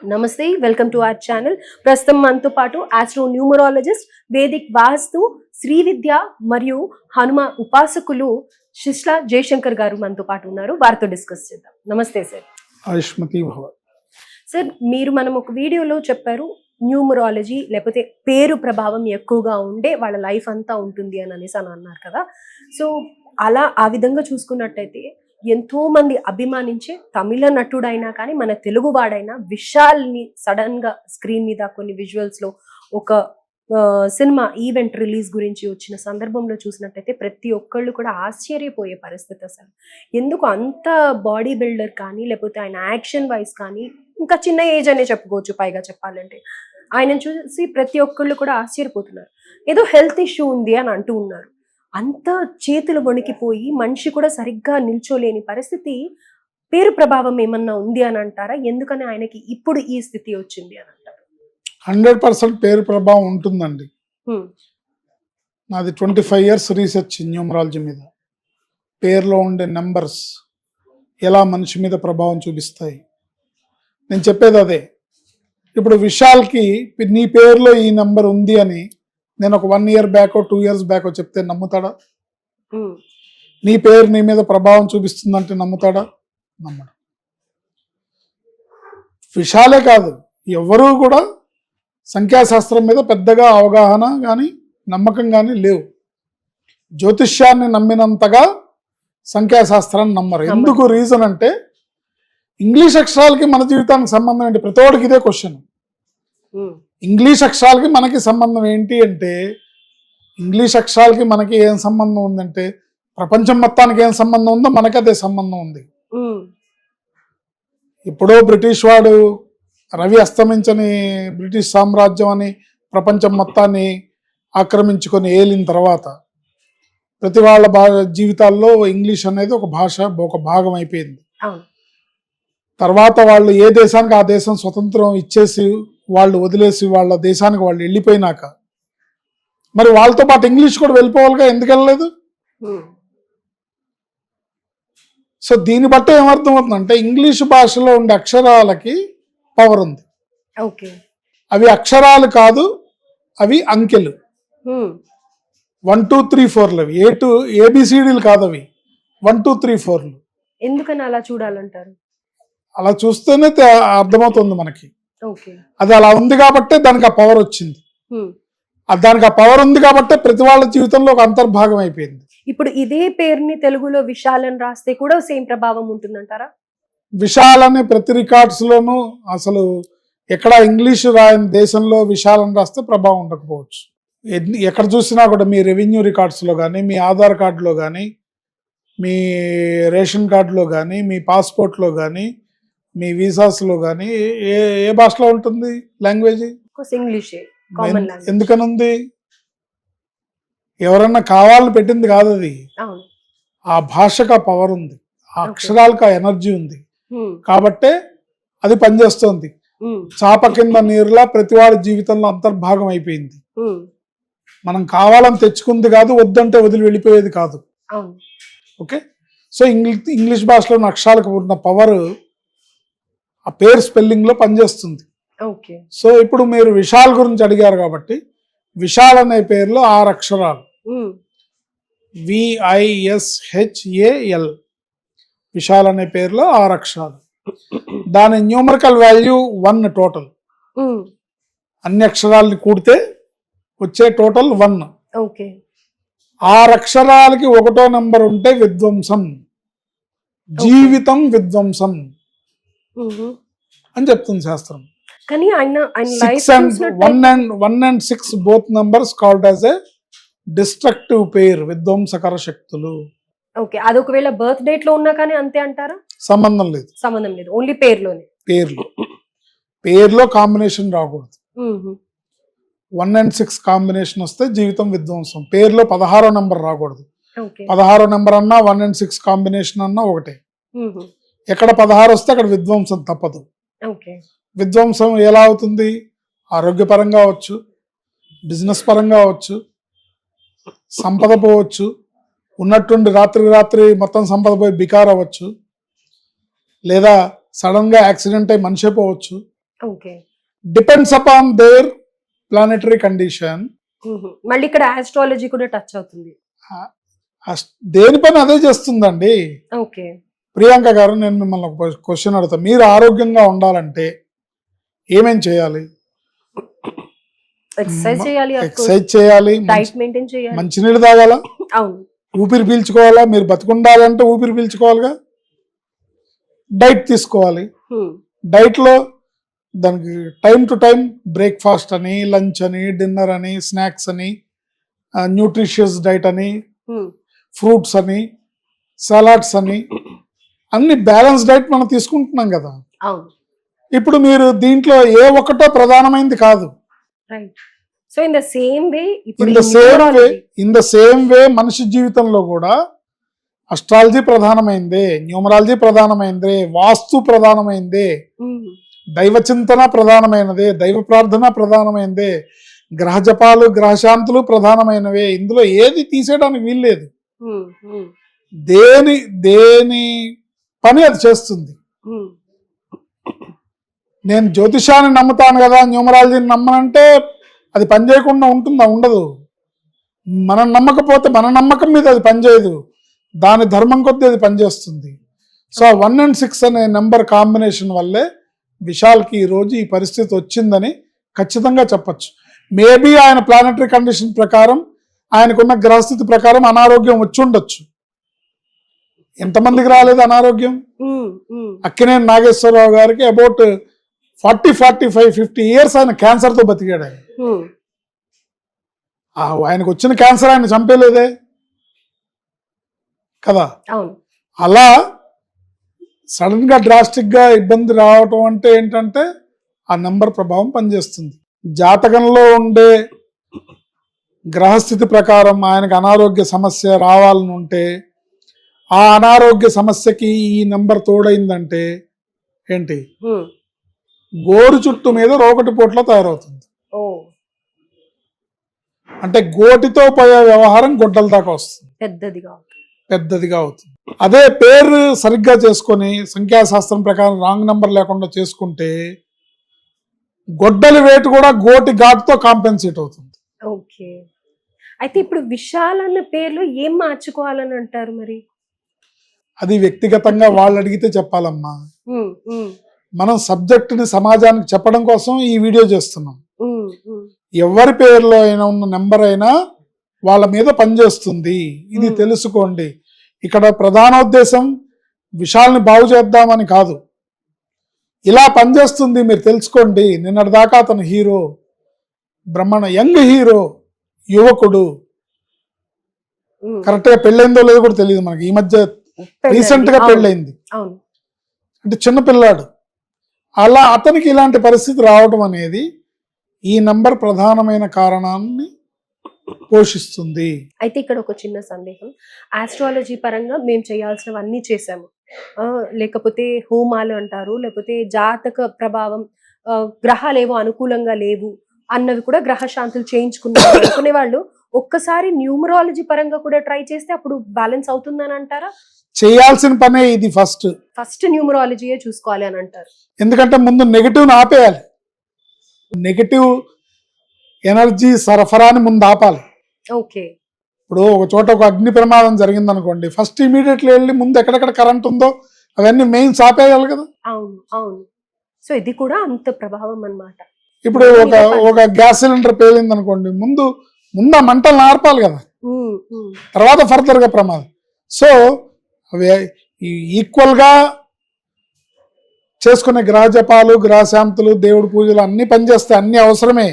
నమస్తే, welcome to our channel. ప్రస్తుతం మనతో పాటు ఆస్ట్రో న్యూమరాలజిస్ట్, వేదిక్ వాస్తు, శ్రీ విద్య మరియు హనుమ ఉపాసకులు శిష్లా జయశంకర్ గారు మనతో పాటు ఉన్నారు. వారితో డిస్కస్ చేద్దాం. నమస్తే సార్. ఆయుష్మతి భవ. సార్, మనం ఒక వీడియోలో చెప్పారు న్యూమరాలజీ లేకపోతే పేరు ప్రభావం ఎక్కువగా ఉండే వాళ్ళ లైఫ్ అంతా ఉంటుంది అని అనేసి అన్నారు కదా. సో అలా ఆ విధంగా చూసుకున్నట్టయితే ఎంతో మంది అభిమానించే తమిళ నటుడైనా కానీ మన తెలుగు వాడైనా విశాల్ని సడన్ గా స్క్రీన్ మీద కొన్ని విజువల్స్ లో ఒక సినిమా ఈవెంట్ రిలీజ్ గురించి వచ్చిన సందర్భంలో చూసినట్టయితే ప్రతి ఒక్కళ్ళు కూడా ఆశ్చర్యపోయే పరిస్థితి. అసలు ఎందుకు అంత బాడీ బిల్డర్ కానీ లేకపోతే ఆయన యాక్షన్ వైజ్ కానీ ఇంకా చిన్న ఏజ్ అనే చెప్పుకోవచ్చు. పైగా చెప్పాలంటే ఆయన చూసి ప్రతి ఒక్కళ్ళు కూడా ఆశ్చర్యపోతున్నారు. ఏదో హెల్త్ ఇష్యూ ఉంది అని అంటూ ఉన్నారు. అంత చేతులు వణికిపోయి మనిషి కూడా సరిగ్గా నిల్చోలేని పరిస్థితి. పేరు ప్రభావం ఏమన్నా ఉంది అని అంటారా? ఎందుకని ఆయనకి ఇప్పుడు ఈ స్థితి వచ్చింది అని అంటారు? 100% పేరు ప్రభావం ఉంటుందండి. నాది 25 years రీసెర్చ్ న్యూమరాలజీ మీద. పేరులో ఉండే నెంబర్స్ ఎలా మనిషి మీద ప్రభావం చూపిస్తాయి. నేను చెప్పేది అదే. ఇప్పుడు విశాల్కి నీ పేరులో ఈ నెంబర్ ఉంది అని నేను ఒక 1 year బ్యాక్ 2 years బ్యాక్ చెప్తే నమ్ముతాడా? నీ పేరు నీ మీద ప్రభావం చూపిస్తుందంటే నమ్ముతాడా? నమ్మడు. విశాలే కాదు, ఎవరూ కూడా సంఖ్యాశాస్త్రం మీద పెద్దగా అవగాహన కానీ నమ్మకం కానీ లేవు. జ్యోతిష్యాన్ని నమ్మినంతగా సంఖ్యాశాస్త్రాన్ని నమ్మరు. ఎందుకు రీజన్ అంటే ఇంగ్లీష్ అక్షరాలకి మన జీవితానికి సంబంధం ఏంటి? ప్రతోడికి ఇదే క్వశ్చన్. ఇంగ్లీష్ అక్షరాలకి మనకి సంబంధం ఏంటి అంటే, ఇంగ్లీష్ అక్షరాలకి మనకి ఏం సంబంధం ఉందంటే ప్రపంచం మొత్తానికి ఏం సంబంధం ఉందో మనకి అదే సంబంధం ఉంది. ఇప్పుడో బ్రిటిష్ వాడు రవి అస్తమించని బ్రిటిష్ సామ్రాజ్యం అని ప్రపంచం మొత్తాన్ని ఆక్రమించుకొని ఏలిన తర్వాత ప్రతి వాళ్ళ జీవితాల్లో ఇంగ్లీష్ అనేది ఒక భాష, ఒక భాగం అయిపోయింది. తర్వాత వాళ్ళు ఏ దేశానికి ఆ దేశం స్వతంత్రం ఇచ్చేసి వాళ్ళు వదిలేసి వాళ్ళ దేశానికి వాళ్ళు వెళ్ళిపోయినాక మరి వాళ్ళతో పాటు ఇంగ్లీష్ కూడా వెళ్ళిపోవాలిగా. ఎందుకు వెళ్ళలేదు? సో దీన్ని బట్టి ఏమర్థం అవుతుందంటే ఇంగ్లీష్ భాషలో ఉండే అక్షరాలకి పవర్ ఉంది. అవి అక్షరాలు కాదు, అవి అంకెలు. 1 2 3 4 అవి ఏబిసిడీలు కాదు, అవి 1 2 3 4. ఎందుకని అలా చూడాలంటారు? అలా చూస్తేనే అర్థమవుతుంది మనకి. అది అలా ఉంది కాబట్టే దానికి ఆ పవర్ వచ్చింది. దానికి ఆ పవర్ ఉంది కాబట్టే ప్రతి వాళ్ళ జీవితంలో ఒక అంతర్భాగం అయిపోయింది. ఇప్పుడు ఇదే పేరుని తెలుగులో విశాల్ అని రాస్తే కూడా సేమ్ ప్రభావం ఉంటుందంటారా? విశాల్ అనే ప్రతి రికార్డ్స్ లోనూ అసలు ఎక్కడ ఇంగ్లీష్ రాయని దేశంలో విశాల్ అని రాస్తే ప్రభావం ఉండకపోవచ్చు. ఎక్కడ చూసినా కూడా మీ రెవెన్యూ రికార్డ్స్ లో కానీ, మీ ఆధార్ కార్డులో కానీ, మీ రేషన్ కార్డులో కానీ, మీ పాస్పోర్ట్లో కానీ, మీ వీసాస్లో కానీ ఏ భాషలో ఉంటుంది లాంగ్వేజ్? ఇంగ్లీషే. ఎందుకని ఉంది? ఎవరన్నా కావాలని పెట్టింది కాదు అది. ఆ భాషకు ఆ పవర్ ఉంది, ఆ అక్షరాలకు ఆ ఎనర్జీ ఉంది కాబట్టే అది పనిచేస్తోంది. చాప కింద నీరులా ప్రతివాడి జీవితంలో అంతర్భాగం అయిపోయింది. మనం కావాలని తెచ్చుకుంది కాదు, వద్దంటే వదిలి వెళ్ళిపోయేది కాదు. ఓకే. సో ఇంగ్లీష్ భాషలో ఉన్న అక్షరాలకు ఉన్న పవర్ ఆ పేరు స్పెల్లింగ్ లో పనిచేస్తుంది. సో ఇప్పుడు మీరు విశాల్ గురించి అడిగారు కాబట్టి విశాల్ అనే పేరులో 6 అక్షరాలు, VISHAL. విశాల్ అనే పేరులో 6 అక్షరాలు. దాని న్యూమరికల్ వాల్యూ 1 టోటల్. అన్ని అక్షరాలని కూడితే వచ్చే టోటల్ 1. 6 అక్షరాలకి 1వ నెంబర్ ఉంటే విధ్వంసం, జీవితం విధ్వంసం అని చెప్తుంది శాస్త్రం. కానీ ఆయన 1 and 6 both numbers called as a destructive pair, విధ్వంసకర శక్తులు. ఓకే, అది ఒకవేళ బర్త్ డేట్ లో ఉన్నా కానీ అంతే అంటారా? సంబంధం లేదు, ఓన్లీ పేర్లోనే. పేర్లో కాంబినేషన్ రాకూడదు. 1 and 6 కాంబినేషన్ వస్తే జీవితం విధ్వంసం. పేర్లో 16వ నెంబర్ రాకూడదు. 16వ నెంబర్ అన్నా 1 and 6 కాంబినేషన్ అన్నా ఒకటే. ఎక్కడ 16 వస్తే అక్కడ విధ్వంసం తప్పదు. విధ్వంసం ఎలా అవుతుంది? ఆరోగ్యపరంగా అవచ్చు, బిజినెస్ పరంగా అవచ్చు, సంపద పోవచ్చు, ఉన్నట్టుండి రాత్రి మొత్తం సంపద పోయి బికార్ అవ్వచ్చు, లేదా సడన్ గా యాక్సిడెంట్ అయి మనిషి పోవచ్చు. Okay. Depends upon there planetary condition. మళ్ళీ ఇక్కడ ఆస్ట్రాలజీ కూడా టచ్ అవుతుంది. దేని పని అదే చేస్తుందండి. ఓకే. ప్రియాంక గారు, నేను మిమ్మల్ని ఒక క్వశ్చన్ అడుగుతాను. మీరు ఆరోగ్యంగా ఉండాలంటే ఏమేం చేయాలి? ఎక్సర్సైజ్ చేయాలి, ఎక్సర్సైజ్ చేయాలి, డైట్ మెయింటైన్ చేయాలి, మంచినీళ్ళు తాగాల, అవును, ఊపిరి పీల్చుకోవాలా. మీరు బతుకుండాలంటే ఊపిరి పీల్చుకోవాలిగా. డైట్ తీసుకోవాలి. డైట్లో దానికి టైం టు టైం బ్రేక్ఫాస్ట్ అని, లంచ్ అని, డిన్నర్ అని, స్నాక్స్ అని, న్యూట్రిషియస్ డైట్ అని, ఫ్రూట్స్ అని, సలాడ్స్ అని, అన్ని బ్యాలెన్స్ డైట్ మనం తీసుకుంటున్నాం కదా. ఇప్పుడు మీరు దీంట్లో ఏ ఒక్కటో ప్రధానమైనది కాదు. So in the same way in the same way మనిషి జీవితంలో కూడా అస్ట్రాలజీ ప్రధానమైందే, న్యూమరాలజీ ప్రధానమైందే, వాస్తు ప్రధానమైందే, దైవ చింతన ప్రధానమైనదే, దైవ ప్రార్థన ప్రధానమైనదే, గ్రహ జపాలు గ్రహశాంతులు ప్రధానమైనవే. ఇందులో ఏది తీసేయడానికి వీల్లేదు. దేని పని అది చేస్తుంది. నేను జ్యోతిషాన్ని నమ్ముతాను కదా, న్యూమరాలజీని నమ్మనంటే అది పని చేయకుండా ఉంటుందా? ఉండదు. మనం నమ్మకపోతే మన నమ్మకం మీద అది పనిచేయదు. దాని ధర్మం కొద్దీ అది పనిచేస్తుంది. సో 1 and 6 అనే నెంబర్ కాంబినేషన్ వల్లే విశాల్కి ఈరోజు ఈ పరిస్థితి వచ్చిందని ఖచ్చితంగా చెప్పచ్చు. మేబీ ఆయన ప్లానెటరీ కండిషన్ ప్రకారం, ఆయనకున్న గ్రహస్థితి ప్రకారం అనారోగ్యం వచ్చి ఉండొచ్చు. ఎంతమందికి రాలేదు అనారోగ్యం? అక్కినేని నాగేశ్వరరావు గారికి అబౌట్ 40, 45, 50 years ఆయన క్యాన్సర్తో బతికాడు. ఆయనకు వచ్చిన క్యాన్సర్ ఆయన చంపేలేదే కదా. అలా సడన్ గా డ్రాస్టిక్ గా ఇబ్బంది రావటం అంటే ఏంటంటే ఆ నెంబర్ ప్రభావం పనిచేస్తుంది. జాతకంలో ఉండే గ్రహస్థితి ప్రకారం ఆయనకు అనారోగ్య సమస్య రావాలని ఉంటే, ఆ అనారోగ్య సమస్యకి ఈ నెంబర్ తోడైందంటే ఏంటి, గోరు చుట్టూ మీద రోకటి పోట్ల తయారవుతుంది. అంటే గోటితో పోయే వ్యవహారం గొడ్డల దాకా వస్తుంది, పెద్దదిగా అవుతుంది. అదే పేరు సరిగ్గా చేసుకొని సంఖ్యాశాస్త్రం ప్రకారం రాంగ్ నెంబర్ లేకుండా చేసుకుంటే గొడ్డలి వేటు కూడా గోటి ఘాటుతో కాంపెన్సేట్ అవుతుంది. ఓకే. అయితే ఇప్పుడు విశాల్ అన్న పేర్లు ఏం మార్చుకోవాలని అంటారు మరి? అది వ్యక్తిగతంగా వాళ్ళు అడిగితే చెప్పాలమ్మా. మనం సబ్జెక్టుని సమాజానికి చెప్పడం కోసం ఈ వీడియో చేస్తున్నాం. ఎవరి పేరులో అయినా ఉన్న నెంబర్ అయినా వాళ్ళ మీద పనిచేస్తుంది, ఇది తెలుసుకోండి. ఇక్కడ ప్రధానోద్దేశం విశాల్ని బాగు చేద్దామని కాదు, ఇలా పనిచేస్తుంది మీరు తెలుసుకోండి. నిన్నటిదాకా అతను హీరో, బ్రహ్మాండ యంగ్ హీరో, యువకుడు, కరెక్ట్గా పెళ్ళైందో లేదో కూడా తెలియదు మనకి. ఈ మధ్య రీసెంట్ గా పెళ్ళైంది, అంటే చిన్నపిల్లాడు. అలా అతనికి ఇలాంటి పరిస్థితి రావడం అనేది ఈ నంబర్ ప్రధానమైన కారణాన్ని పోషిస్తుంది. అయితే ఇక్కడ ఒక చిన్న సందేహం, ఆస్ట్రాలజీ పరంగా మేము చేయాల్సినవన్నీ చేసాము, లేకపోతే హోమాలు అంటారు, లేకపోతే జాతక ప్రభావం, గ్రహాలు ఏవో అనుకూలంగా లేవు అన్నవి కూడా గ్రహ శాంతులు చేయించుకున్నారు అనుకునే వాళ్ళు ఒక్కసారి న్యూమరాలజీ పరంగా కూడా ట్రై చేస్తే అప్పుడు బ్యాలెన్స్ అవుతుందని అంటారా? చేయాల్సిన పనే ఇది. ఫస్ట్ న్యూమరాలజీయే చూసుకోవాలి అని అంటారు. ఎందుకంటే ముందు నెగటివ్ని ఆపేయాలి, నెగటివ్ ఎనర్జీ సరఫరాని ముందు ఆపాలి. ఓకే. ఇప్పుడు ఒక చోట ఒక అగ్ని ప్రమాదం జరిగింది అనుకోండి, ఫస్ట్ ఇమీడియట్లీ వెళ్ళి ముందు ఎక్కడెక్కడ కరెంట్ ఉందో అవన్నీ మెయిన్స్ ఆపేయాలి కదా. అవును. సో ఇది కూడా అంత ప్రభావం అన్నమాట. ఇప్పుడు ఒక గ్యాస్ సిలిండర్ పేలింది అనుకోండి, ముందు ఆ మంటలను ఆర్పాలి కదా, తర్వాత ఫర్దర్ గా ప్రమాదం. సో అవి ఈక్వల్ గా చేసుకునే గ్రహ జపాలు, గ్రహ శాంతులు, దేవుడి పూజలు అన్ని పనిచేస్తాయి, అన్ని అవసరమే.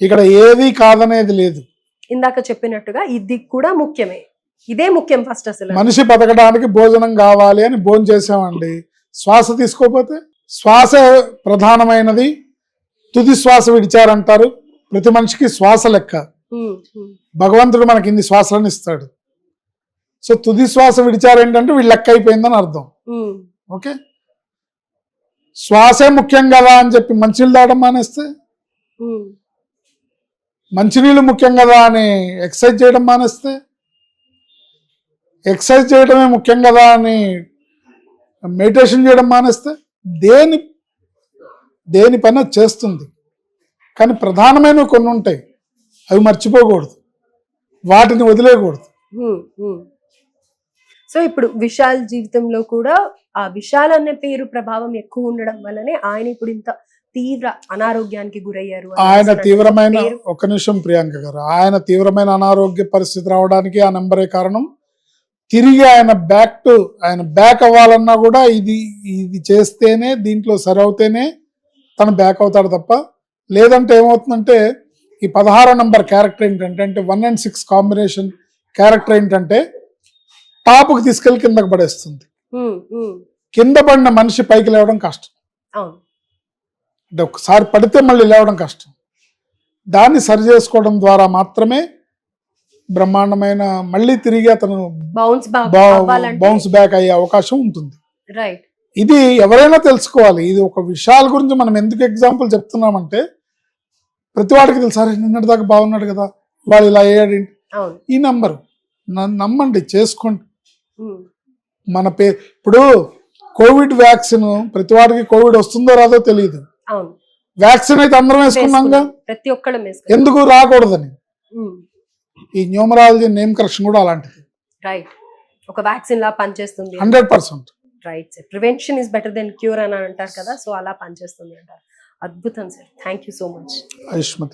ఇక్కడ ఏది కాదనేది లేదు. ఇందాక చెప్పినట్టుగా ఇది కూడా ముఖ్యమే, ఇదే ముఖ్యం. ఫస్ట్ అసలు మనిషి బతకడానికి భోజనం కావాలి అని భోజనం చేసామండి, శ్వాస తీసుకోపోతే శ్వాస ప్రధానమైనది. తుది శ్వాస విడిచారంటారు. ప్రతి మనిషికి శ్వాస లెక్క. భగవంతుడు మనకి ఇన్ని శ్వాసలను ఇస్తాడు. సో తుది శ్వాస విడిచారేంటంటే వీళ్ళు లెక్క అయిపోయిందని అర్థం. ఓకే, శ్వాసే ముఖ్యం కదా అని చెప్పి మంచినీళ్ళు తాగడం మానేస్తే, మంచినీళ్ళు ముఖ్యం కదా అని ఎక్సర్సైజ్ చేయడం మానేస్తే, ఎక్సర్సైజ్ చేయడమే ముఖ్యం కదా అని మెడిటేషన్ చేయడం మానేస్తే దేని పని అది చేస్తుంది. కానీ ప్రధానమైనవి కొన్ని ఉంటాయి, అవి మర్చిపోకూడదు, వాటిని వదిలేయకూడదు. సో ఇప్పుడు విశాల్ జీవితంలో కూడా ఆ విశాల్ అనే పేరు ప్రభావం ఎక్కువ ఉండడం వల్లనే ఆయన ఇప్పుడు ఇంత తీవ్ర అనారోగ్యానికి గురయ్యారు అని ఆయన అసలు తీవ్రమైన పేరు- ఒక్క నిమిషం ప్రియాంక గారు, ఆయన తీవ్రమైన అనారోగ్య పరిస్థితి రావడానికి ఆ నెంబరే కారణం. తిరిగి ఆయన బ్యాక్ అవ్వాలన్నా కూడా ఇది చేస్తేనే, దీంట్లో సరవుతేనే తను బ్యాక్ అవుతాడు తప్ప, లేదంటే ఏమవుతుందంటే ఈ 16 నంబర్ క్యారెక్టర్ ఏంటంటే, అంటే 1 and 6 కాంబినేషన్ క్యారెక్టర్ ఏంటంటే టాప్కి తీసుకెళ్లి కిందకి పడేస్తుంది. కింద పడిన మనిషి పైకి లేవడం కష్టం. అవును. అంటే ఒకసారి పడితే మళ్ళీ లేవడం కష్టం. దాన్ని సరి చేసుకోవడం ద్వారా మాత్రమే బ్రహ్మాండమైన మళ్ళీ తిరిగి అతను బౌన్స్ బ్యాక్ అయ్యే అవకాశం ఉంటుంది. రైట్. ఇది ఎవరైనా తెలుసుకోవాలి. ఇది ఒక విషయాల గురించి మనం ఎందుకు ఎగ్జాంపుల్ చెప్తున్నామంటే, ప్రతి వాడికి తెలుసు, సరే నిన్నటి దాకా బాగున్నాడు కదా, వాళ్ళు ఇలా అయ్యాడు. ఈ నెంబర్ నమ్మండి, చేసుకోండి. మన ఇప్పుడు కోవిడ్ వ్యాక్సిన్, ప్రతి వాడికి కోవిడ్ వస్తుందో రాదో తెలియదు. వ్యాక్సిన్ అయితే అందరం వేసుకున్నాంగా, ప్రతి ఒక్కళ్ళం ఎందుకు రాకూడదని. ఈ న్యూమరాలజీ నేమ్ కరెక్షన్ కూడా అలాంటిది. రైట్. ఒక వ్యాక్సిన్ లా పనిచేస్తుంది. 100%. Right sir. Prevention is better than cure అని అంటారు కదా, సో అలా పనిచేస్తుంది అంటారు. అద్భుతం sir, thank you so much. ఆయుష్మతి.